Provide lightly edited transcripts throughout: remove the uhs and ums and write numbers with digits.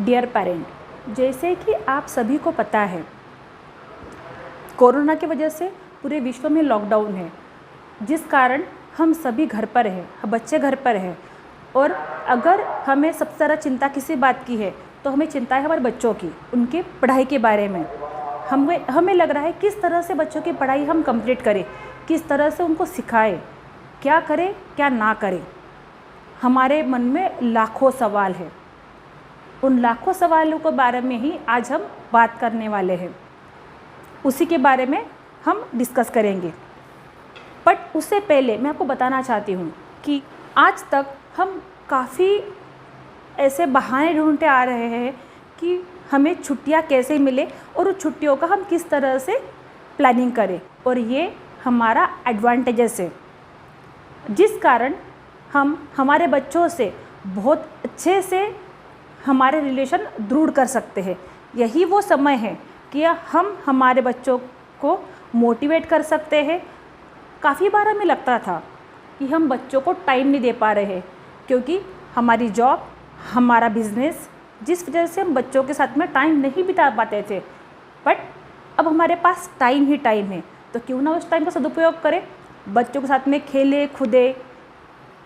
Dear parent, जैसे कि आप सभी को पता है, कोरोना की वजह से पूरे विश्व में लॉकडाउन है, जिस कारण हम सभी घर पर हैं, बच्चे घर पर हैं। और अगर हमें सबसे ज़्यादा चिंता किसी बात की है तो हमें चिंता है हमारे बच्चों की, उनके पढ़ाई के बारे में। हमें लग रहा है किस तरह से बच्चों की पढ़ाई हम कंप्लीट करें, किस तरह से उनको सिखाएं, क्या करें क्या ना करें। हमारे मन में लाखों सवाल है। उन लाखों सवालों के बारे में ही आज हम बात करने वाले हैं। उसी के बारे में हम डिस्कस करेंगे। बट उससे पहले मैं आपको बताना चाहती हूँ कि आज तक हम काफ़ी ऐसे बहाने ढूंढते आ रहे हैं कि हमें छुट्टियाँ कैसे मिले और उस छुट्टियों का हम किस तरह से प्लानिंग करें, और ये हमारा एडवांटेजेस है, जिस कारण हम हमारे बच्चों से बहुत अच्छे से हमारे रिलेशन दृढ़ कर सकते हैं। यही वो समय है कि हम हमारे बच्चों को मोटिवेट कर सकते हैं। काफ़ी बार हमें लगता था कि हम बच्चों को टाइम नहीं दे पा रहे हैं, क्योंकि हमारी जॉब, हमारा बिजनेस, जिस वजह से हम बच्चों के साथ में टाइम नहीं बिता पाते थे। बट अब हमारे पास टाइम ही टाइम है, तो क्यों ना उस टाइम का सदुपयोग करें, बच्चों के साथ में खेले खुदे,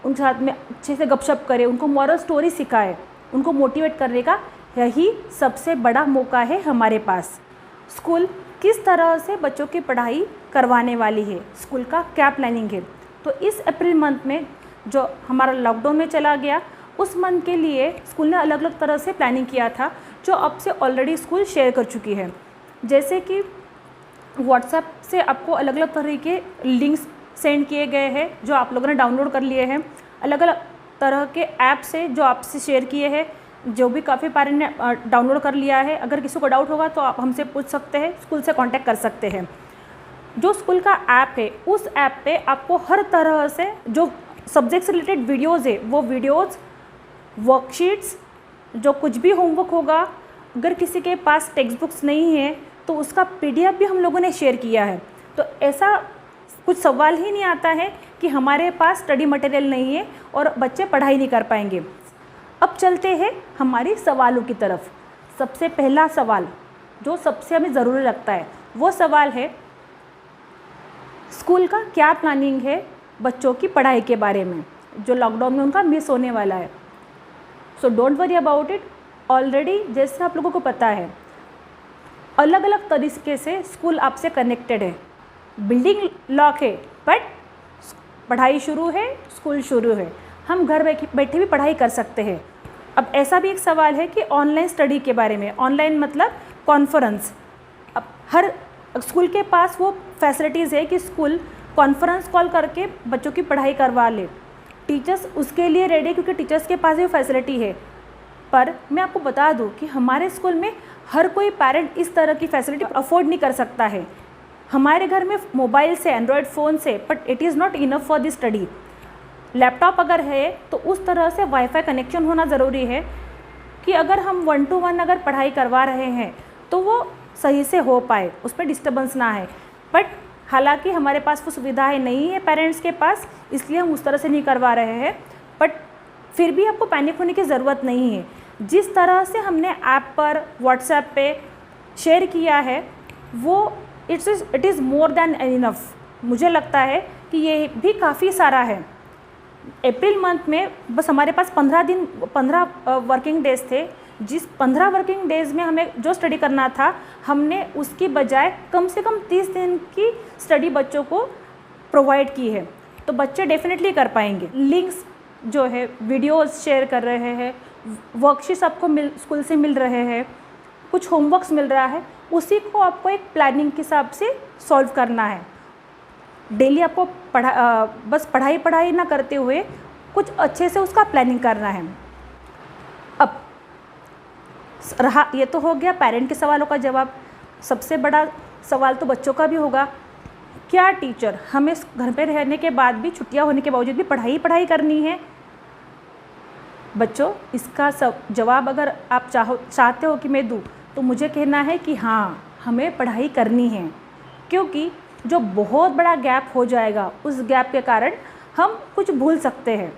उनके साथ में अच्छे से गपशप करें, उनको मॉरल स्टोरी सिखाएं। उनको मोटिवेट करने का यही सबसे बड़ा मौका है हमारे पास। स्कूल किस तरह से बच्चों की पढ़ाई करवाने वाली है, स्कूल का क्या प्लानिंग है, तो इस अप्रैल मंथ में जो हमारा लॉकडाउन में चला गया, उस मंथ के लिए स्कूल ने अलग अलग तरह से प्लानिंग किया था, जो अब से ऑलरेडी स्कूल शेयर कर चुकी है। जैसे कि व्हाट्सएप से आपको अलग अलग तरह के लिंक्स सेंड किए गए हैं, जो आप लोगों ने डाउनलोड कर लिए हैं। अलग अलग तरह के ऐप से जो आपसे शेयर किए हैं, जो भी काफ़ी पेरेंट ने डाउनलोड कर लिया है। अगर किसी को डाउट होगा तो आप हमसे पूछ सकते हैं, स्कूल से कांटेक्ट कर सकते हैं। जो स्कूल का ऐप है, उस ऐप पे आपको हर तरह से जो सब्जेक्ट से रिलेटेड वीडियोज़ है, वो वीडियोज़, वर्कशीट्स, जो कुछ भी होमवर्क होगा, अगर किसी के पास टेक्स्ट बुक्स नहीं है तो उसका PDF भी हम लोगों ने शेयर किया है। तो ऐसा कुछ सवाल ही नहीं आता है कि हमारे पास स्टडी मटेरियल नहीं है और बच्चे पढ़ाई नहीं कर पाएंगे। अब चलते हैं हमारी सवालों की तरफ। सबसे पहला सवाल जो सबसे हमें ज़रूरी लगता है, वो सवाल है स्कूल का क्या प्लानिंग है बच्चों की पढ़ाई के बारे में, जो लॉकडाउन में उनका मिस होने वाला है। So don't worry about it. Already जैसे आप लोगों को पता है, अलग अलग तरीके से स्कूल आपसे कनेक्टेड है। बिल्डिंग लॉक है, बट पढ़ाई शुरू है, स्कूल शुरू है, हम घर बैठे भी पढ़ाई कर सकते हैं। अब ऐसा भी एक सवाल है कि ऑनलाइन स्टडी के बारे में। ऑनलाइन मतलब कॉन्फ्रेंस। अब हर स्कूल के पास वो फैसिलिटीज़ है कि स्कूल कॉन्फ्रेंस कॉल करके बच्चों की पढ़ाई करवा ले। टीचर्स उसके लिए रेडी, क्योंकि टीचर्स के पास भी फैसिलिटी है। पर मैं आपको बता दूं कि हमारे स्कूल में हर कोई पेरेंट इस तरह की फैसिलिटी अफोर्ड नहीं कर सकता है। हमारे घर में मोबाइल से, एंड्रॉयड फ़ोन से, but it is not enough for the study. Laptop अगर है तो उस तरह से वाईफाई कनेक्शन होना ज़रूरी है कि अगर हम 1 to 1 अगर पढ़ाई करवा रहे हैं तो वो सही से हो पाए, उस पर डिस्टर्बेंस ना है। बट हालांकि हमारे पास वो सुविधाएं नहीं है पेरेंट्स के पास, इसलिए हम उस तरह से नहीं करवा रहे हैं। बट फिर भी आपको पैनिक होने की ज़रूरत नहीं है। जिस तरह से हमने ऐप पर, व्हाट्सएप पे शेयर किया है, वो it is more than enough. मुझे लगता है कि ये भी काफ़ी सारा है। अप्रैल मंथ में बस हमारे पास 15 वर्किंग डेज़ थे। जिस 15 वर्किंग डेज़ में हमें जो स्टडी करना था, हमने उसकी बजाय कम से कम 30 दिन की स्टडी बच्चों को प्रोवाइड की है। तो बच्चे डेफिनेटली कर पाएंगे। लिंक्स जो है, वीडियोस शेयर कर रहे हैं, वर्कशीट्स आपको स्कूल से मिल रहे हैं, कुछ होमवर्क्स मिल रहा है, उसी को आपको एक प्लानिंग के हिसाब से सॉल्व करना है। डेली आपको बस पढ़ाई ना करते हुए कुछ अच्छे से उसका प्लानिंग करना है। अब रहा, ये तो हो गया पेरेंट के सवालों का जवाब। सबसे बड़ा सवाल तो बच्चों का भी होगा, क्या टीचर हमें घर पे रहने के बाद भी, छुट्टियां होने के बावजूद भी पढ़ाई करनी है? बच्चों, इसका सब जवाब अगर आप चाहते हो कि मैं दूँ, तो मुझे कहना है कि हाँ, हमें पढ़ाई करनी है। क्योंकि जो बहुत बड़ा गैप हो जाएगा, उस गैप के कारण हम कुछ भूल सकते हैं।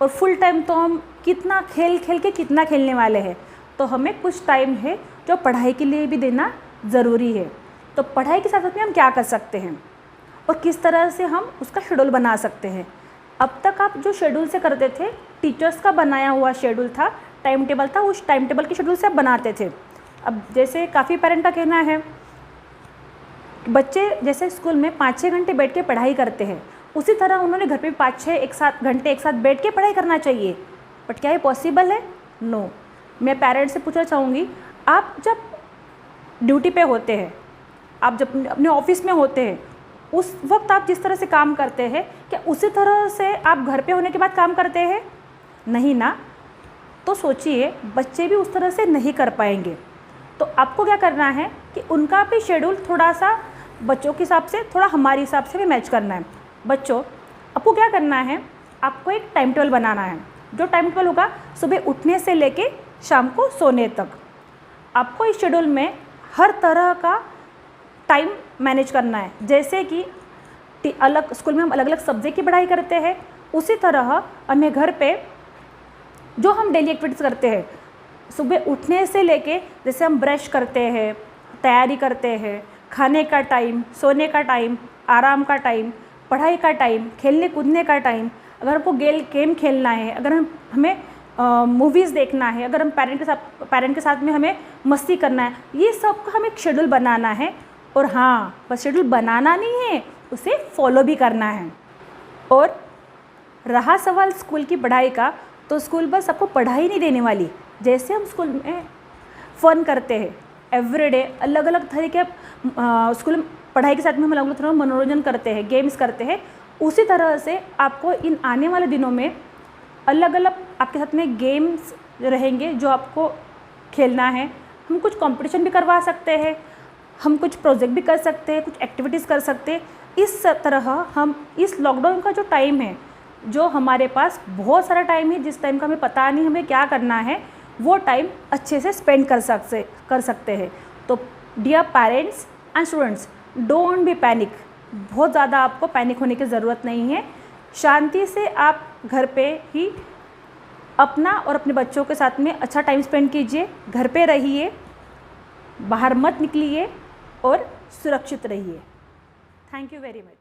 और फुल टाइम तो हम कितना खेल के कितना खेलने वाले हैं। तो हमें कुछ टाइम है जो पढ़ाई के लिए भी देना ज़रूरी है। तो पढ़ाई के साथ साथ में हम क्या कर सकते हैं और किस तरह से हम उसका शेड्यूल बना सकते हैं। अब तक आप जो शेड्यूल से करते थे, टीचर्स का बनाया हुआ शेड्यूल था, टाइम टेबल था, उस टाइम टेबल के शेड्यूल से आप बनाते थे। अब जैसे काफ़ी पेरेंट का कहना है बच्चे जैसे स्कूल में 5-6 घंटे बैठ के पढ़ाई करते हैं, उसी तरह उन्होंने घर पे भी 5-6 घंटे एक साथ बैठ के पढ़ाई करना चाहिए। बट क्या ये पॉसिबल है? नो। मैं पेरेंट्स से पूछना चाहूँगी, आप जब ड्यूटी पे होते हैं, आप जब अपने ऑफिस में होते हैं, उस वक्त आप जिस तरह से काम करते हैं, क्या उसी तरह से आप घर पे होने के बाद काम करते हैं? नहीं ना। तो सोचिए, बच्चे भी उस तरह से नहीं कर पाएंगे। तो आपको क्या करना है कि उनका भी शेड्यूल थोड़ा सा बच्चों के हिसाब से, थोड़ा हमारे हिसाब से भी मैच करना है। बच्चों, आपको क्या करना है, आपको एक टाइम टेबल बनाना है। जो टाइम टेबल होगा सुबह उठने से लेके शाम को सोने तक। आपको इस शेड्यूल में हर तरह का टाइम मैनेज करना है। जैसे कि अलग स्कूल में हम अलग अलग सब्जेक्ट की पढ़ाई करते हैं, उसी तरह हमें घर पे जो हम डेली एक्टिविटीज़ करते हैं, सुबह उठने से लेके जैसे हम ब्रश करते हैं, तैयारी करते हैं, खाने का टाइम, सोने का टाइम, आराम का टाइम, पढ़ाई का टाइम, खेलने कूदने का टाइम, अगर हमको गेम खेलना है, अगर हमें मूवीज़ देखना है, अगर हम पेरेंट के साथ में हमें मस्ती करना है, ये सब का हमें एक शेड्यूल बनाना है। और हाँ, बस शेड्यूल बनाना नहीं है, उसे फॉलो भी करना है। और रहा सवाल स्कूल की पढ़ाई का, तो स्कूल बस आपको पढ़ाई नहीं देने वाली। जैसे हम स्कूल में फ़न करते हैं एवरीडे, अलग अलग तरह के स्कूल में पढ़ाई के साथ में हम अलग अलग तरह मनोरंजन करते हैं, गेम्स करते हैं, उसी तरह से आपको इन आने वाले दिनों में अलग अलग आपके साथ में गेम्स रहेंगे जो आपको खेलना है। हम कुछ कंपटीशन भी करवा सकते हैं, हम कुछ प्रोजेक्ट भी कर सकते हैं, कुछ एक्टिविटीज़ कर सकते हैं। इस तरह हम इस लॉकडाउन का जो टाइम है, जो हमारे पास बहुत सारा टाइम है, जिस टाइम का हमें पता नहीं हमें क्या करना है, वो टाइम अच्छे से स्पेंड कर सकते हैं। तो dear parents and students, don't be panic. बहुत ज़्यादा आपको पैनिक होने की ज़रूरत नहीं है। शांति से आप घर पे ही अपना और अपने बच्चों के साथ में अच्छा टाइम स्पेंड कीजिए। घर पे रहिए, बाहर मत निकलिए और सुरक्षित रहिए। Thank you very much.